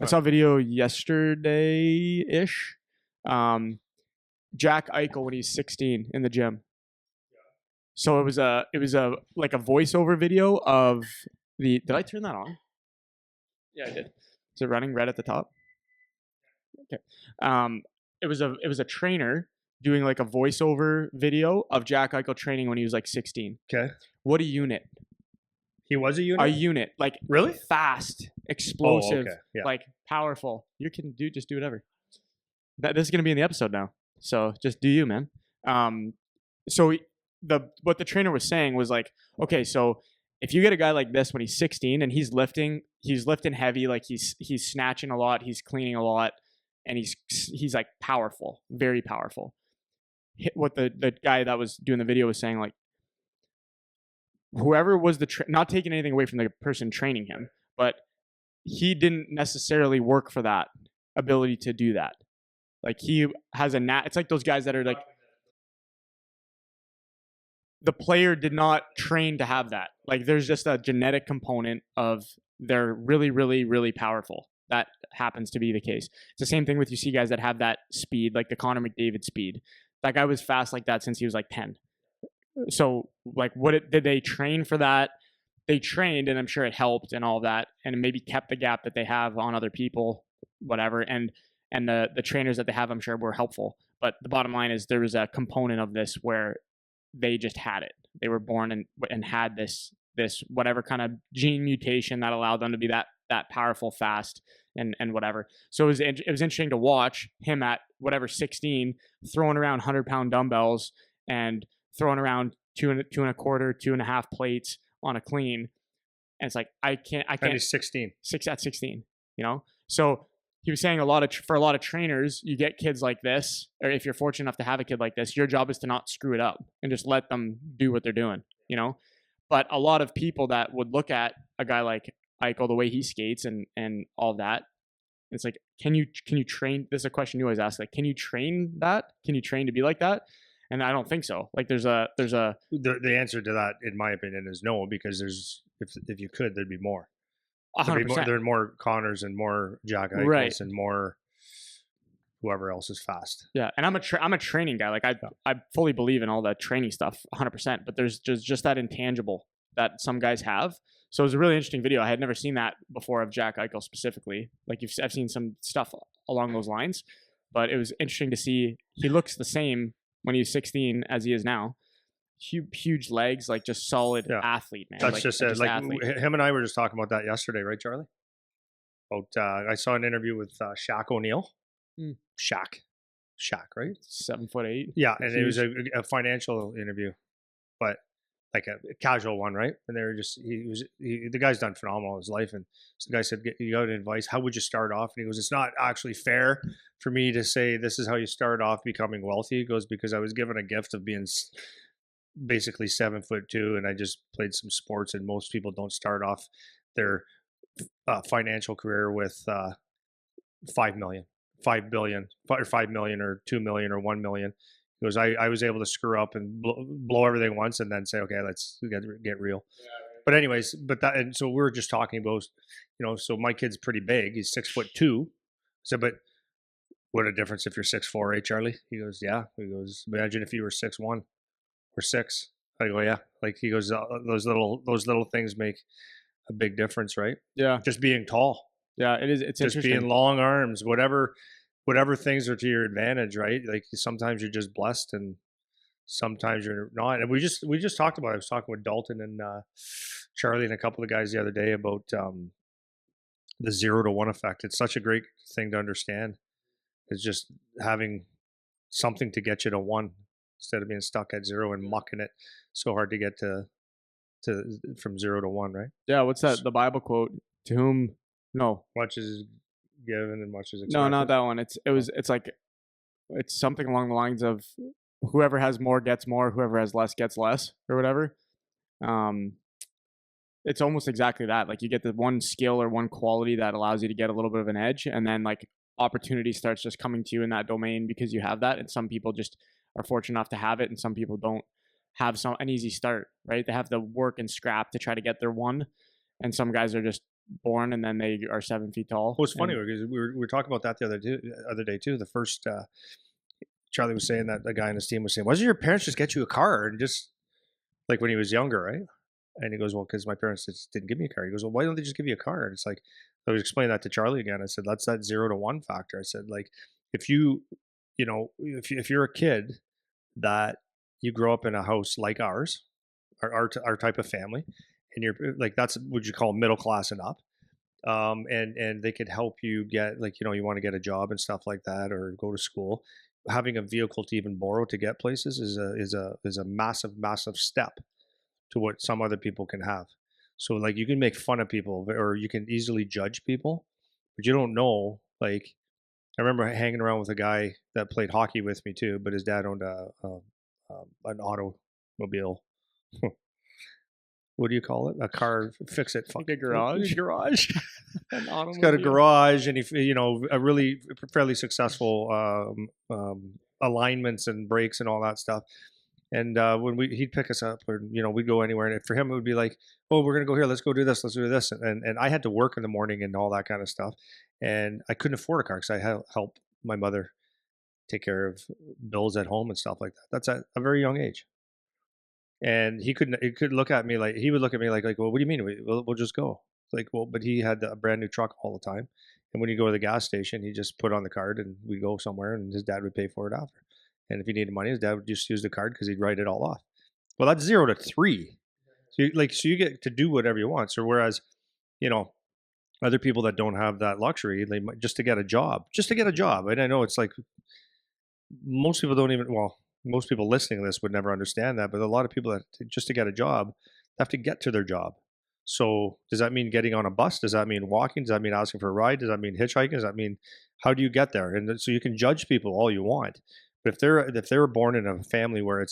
I saw a video yesterday-ish. Jack Eichel when he's 16 in the gym. So it was a like a voiceover video of the. Did I turn that on? Yeah, I did. Is it running red at the top? Okay. It was a trainer doing like a voiceover video of Jack Eichel training when he was like 16. Okay. What a unit. He was a unit? A unit. Like really? Fast, explosive, yeah. like powerful. You can just do whatever. This is gonna be in the episode now. So just do you, man. So what the trainer was saying was like, okay, so if you get a guy like this when he's 16 and he's lifting heavy, like he's snatching a lot, he's cleaning a lot, and he's like powerful, very powerful. What the guy that was doing the video was saying, like, whoever was not taking anything away from the person training him, but he didn't necessarily work for that ability to do that. Like he has it's like those guys that are like, the player did not train to have that. Like there's just a genetic component of they're really, really, really powerful. That happens to be the case. It's the same thing with, you see guys that have that speed, like the Connor McDavid speed. That guy was fast like that since he was like 10. So like did they train for that? They trained, and I'm sure it helped and all that, and it maybe kept the gap that they have on other people, whatever. And the trainers that they have, I'm sure, were helpful. But the bottom line is there was a component of this where they just had it. They were born and had this whatever kind of gene mutation that allowed them to be that powerful, fast, and whatever. So it was interesting to watch him at whatever 16 throwing around 100-pound dumbbells and throwing around 2.25 plates on a clean. And it's like I can't. And he's 16. At 16, you know. So he was saying for a lot of trainers, you get kids like this, or if you're fortunate enough to have a kid like this, your job is to not screw it up and just let them do what they're doing, you know. But a lot of people that would look at a guy like Eichel, the way he skates and all that, it's like, can you train? This is a question you always ask. Like, can you train that? Can you train to be like that? And I don't think so. Like, there's a. The answer to that, in my opinion, is no, because if you could, there'd be more. 100%. There are more Connors and more Jack Eichels, right, and more whoever else is fast. Yeah, and I'm a training guy. Like I fully believe in all that training stuff, 100%. But there's just that intangible that some guys have. So it was a really interesting video. I had never seen that before of Jack Eichel specifically. Like I've seen some stuff along those lines, but it was interesting to see. He looks the same when he was 16 as he is now. Huge legs, like just solid athlete, man. That's just it. Like him and I were just talking about that yesterday, right, Charlie? About I saw an interview with Shaq O'Neal. Shaq, right? 7'8". Yeah, and it was a financial interview, but like a casual one, right? And they were just the guy's done phenomenal in his life, and so the guy said, "You got advice? How would you start off?" And he goes, "It's not actually fair for me to say this is how you start off becoming wealthy." He goes, "Because I was given a gift of being basically 7'2", and I just played some sports, and most people don't start off their financial career with 5 million, 5 billion, or 5 million, or 2 million, or 1 million. He goes, I was able to screw up and blow everything once, and then say, okay, let's get real. Yeah, right. But anyways, and so we were just talking about, so my kid's pretty big. He's 6'2". So, but what a difference if you're 6'4", eh, Charlie? He goes, yeah. He goes, imagine if you were 6'1". Or 6. I go, yeah. Like he goes, those little things make a big difference, right? Yeah. Just being tall. Yeah, it is. It's just interesting. Being long arms, whatever things are to your advantage, right? Like sometimes you're just blessed, and sometimes you're not. And we just talked about it. I was talking with Dalton and Charlie and a couple of guys the other day about the 0 to 1 effect. It's such a great thing to understand. It's just having something to get you to 1. Instead of being stuck at 0 and mucking it so hard to get to from 0 to 1, right? Yeah. What's that? The Bible quote? To whom? No. Much is given and much is expected. No, not that one. It's something along the lines of whoever has more gets more, whoever has less gets less, or whatever. It's almost exactly that. Like you get the one skill or one quality that allows you to get a little bit of an edge, and then like opportunity starts just coming to you in that domain because you have that. And some people just are fortunate enough to have it, and some people don't have an easy start, right? They have to work and scrap to try to get their one, and some guys are just born and then they are 7 feet tall. Well, it's funny And because we were talking about that other day too. The first Charlie was saying that the guy on his team was saying, "Why doesn't your parents just get you a car and just like when he was younger, right?" And he goes, "Well, because my parents just didn't give me a car." He goes, "Well, why don't they just give you a car?" And it's like I was explaining that to Charlie again. I said, "That's that 0 to 1 factor." I said, like if if you're a kid that you grow up in a house like ours, our type of family, and you're like that's what you call middle class and up, and they could help you get like you want to get a job and stuff like that or go to school. Having a vehicle to even borrow to get places is a massive step to what some other people can have. So like you can make fun of people or you can easily judge people, but you don't know. Like I remember hanging around with a guy that played hockey with me too, but his dad owned an automobile. What do you call it? A car fix it. like a garage. Garage. An He's got a automobile. garage, and a really fairly successful alignments and brakes and all that stuff. And when he'd pick us up, or we'd go anywhere, and for him it would be like, "Oh, we're gonna go here. Let's go do this. Let's do this." And I had to work in the morning and all that kind of stuff, and I couldn't afford a car because I helped my mother take care of bills at home and stuff like that. That's at a very young age. And he could look at me like he would look at me like, well, what do you mean? We'll just go. It's like, well, but he had a brand new truck all the time. And when you go to the gas station, he just put on the card and we go somewhere and his dad would pay for it after. And if he needed money, his dad would just use the card because he'd write it all off. Well, that's 0 to 3. So you get to do whatever you want. So whereas, you know, other people that don't have that luxury, they might just to get a job. And I know it's like most people don't even, well, most people listening to this would never understand that, but a lot of people that just to get a job have to get to their job. So does that mean getting on a bus? Does that mean walking? Does that mean asking for a ride? Does that mean hitchhiking? Does that mean how do you get there? And so you can judge people all you want, but if they were born in a family where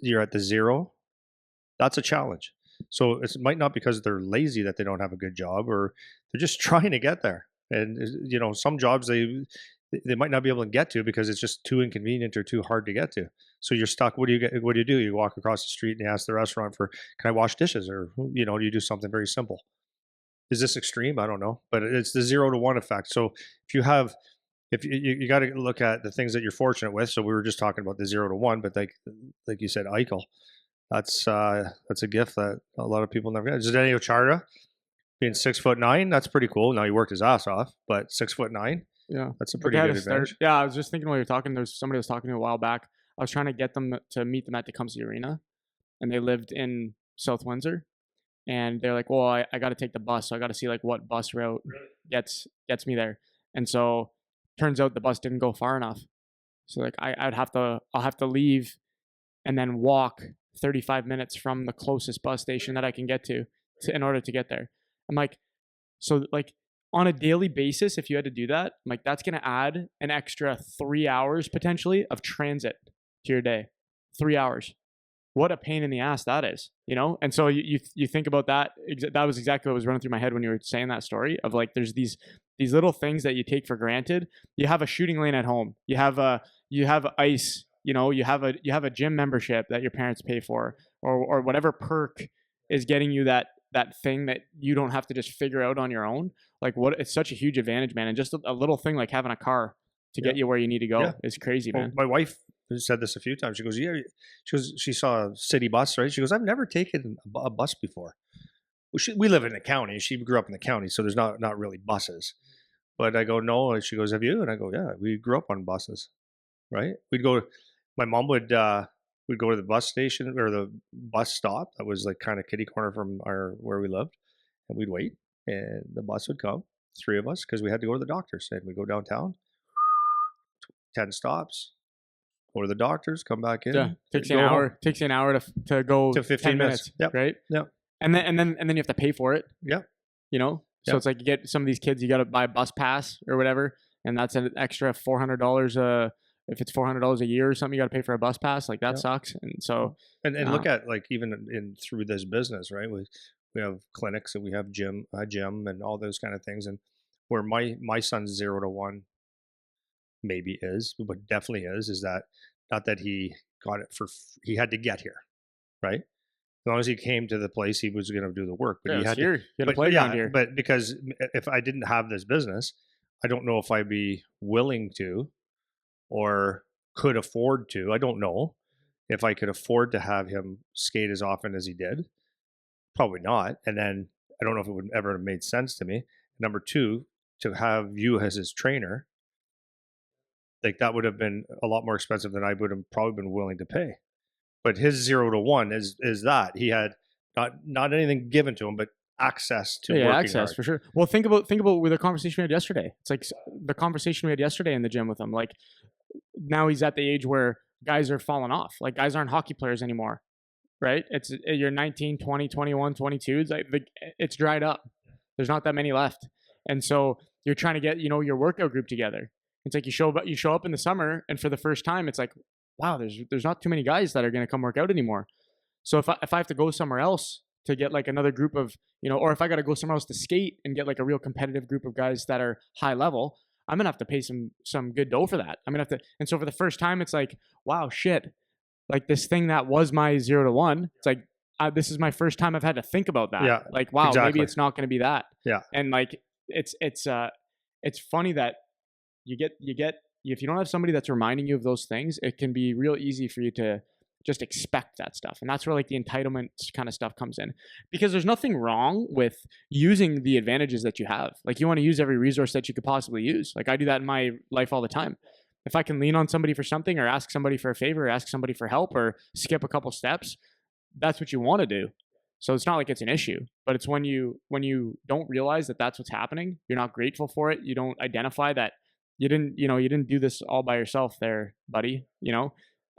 you're at the 0, that's a challenge. So it might not because they're lazy that they don't have a good job, or they're just trying to get there. And some jobs they might not be able to get to because it's just too inconvenient or too hard to get to. So you're stuck. What do you do? You walk across the street and you ask the restaurant for, "Can I wash dishes?" Or you do something very simple. Is this extreme? I don't know, but it's the 0 to 1 effect. So if you got to look at the things that you're fortunate with. So we were just talking about the 0 to 1, but like you said, Eichel, that's a gift that a lot of people never get. Zdeno Chara being 6'9", that's pretty cool. Now he worked his ass off, but 6'9". Yeah, that's a but pretty they had good to start. advantage. Yeah, I was just thinking while you're talking. There's somebody I was talking to a while back. I was trying to get them to meet them at Tecumseh Arena, and they lived in South Windsor. And they're like, "Well, I got to take the bus, so I got to see like what bus route gets me there." And so turns out the bus didn't go far enough. So like I'll have to leave and then walk 35 minutes from the closest bus station that I can get to in order to get there. I'm like, so like on a daily basis, if you had to do that, I'm like that's gonna add an extra 3 hours potentially of transit to your day. 3 hours. What a pain in the ass that is, And so you think about that. That was exactly what was running through my head when you were saying that story of like there's these little things that you take for granted. You have a shooting lane at home. You have ice. You have a gym membership that your parents pay for, or whatever perk is getting you that thing that you don't have to just figure out on your own. Like it's such a huge advantage, man. And just a little thing like having a car to get you where you need to go is crazy, man. My wife said this a few times. She goes, "Yeah." She saw a city bus, right? She goes, "I've never taken a bus before." Well, we live in the county. She grew up in the county, so there's not really buses. But I go, "No." And she goes, "Have you?" And I go, "Yeah, we grew up on buses, right? My mom would go to the bus station or the bus stop that was like kind of kitty corner from where we lived, and we'd wait, and the bus would come, 3 of us, because we had to go to the doctor's. And we go downtown, 10 stops, go to the doctors, come back in. Yeah, takes you an hour. Home. Takes you an hour to go to 15 minutes. Yep. Right. Yeah. And then you have to pay for it. Yeah. So it's like you get some of these kids, you got to buy a bus pass or whatever, and that's an extra $400. If it's $400 a year or something, you got to pay for a bus pass. Like that sucks. And so and look at like even through this business, right? We have clinics and we have gym and all those kind of things, and where my son's 0 to 1 maybe is, but definitely is that not that he got it he had to get here, right? long as he came to the place, he was going to do the work. But Yeah, he it's had to. here. You got a But playground yeah, here. but because if I didn't have this business, I don't know if I'd be willing to or could afford to. I don't know if I could afford to have him skate as often as he did. Probably not. And then I don't know if it would ever have made sense to me. Number two, to have you as his trainer, like that would have been a lot more expensive than I would have probably been willing to pay. But his 0 to 1 is that he had not anything given to him, but access to Yeah, working access hard. for sure. Well, think about with the conversation we had yesterday. It's like the conversation we had yesterday in the gym with him. Like now he's at the age where guys are falling off. Like guys aren't hockey players anymore, right? It's you're 19, 20, 21, 22. It's like it's dried up. There's not that many left, and so you're trying to get your workout group together. It's like you show up in the summer, and for the first time, it's like, wow, there's not too many guys that are going to come work out anymore. So if I have to go somewhere else to get like another group of, or if I got to go somewhere else to skate and get like a real competitive group of guys that are high level, I'm gonna have to pay some good dough for that. I'm gonna have to, and so for the first time, it's like, wow, shit, like this thing that was my 0 to 1. It's like this is my first time I've had to think about that. Yeah, Like, wow, maybe exactly. it's not gonna be that. Yeah, And like it's funny that you get if you don't have somebody that's reminding you of those things, it can be real easy for you to just expect that stuff. And that's where like the entitlement kind of stuff comes in. Because there's nothing wrong with using the advantages that you have. Like you want to use every resource that you could possibly use. Like I do that in my life all the time. If I can lean on somebody for something or ask somebody for a favor or ask somebody for help or skip a couple steps, that's what you want to do. So it's not like it's an issue, but it's when you don't realize that that's what's happening, you're not grateful for it, you don't identify that you didn't do this all by yourself there, buddy.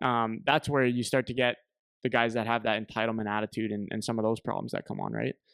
That's where you start to get the guys that have that entitlement attitude and some of those problems that come on, right?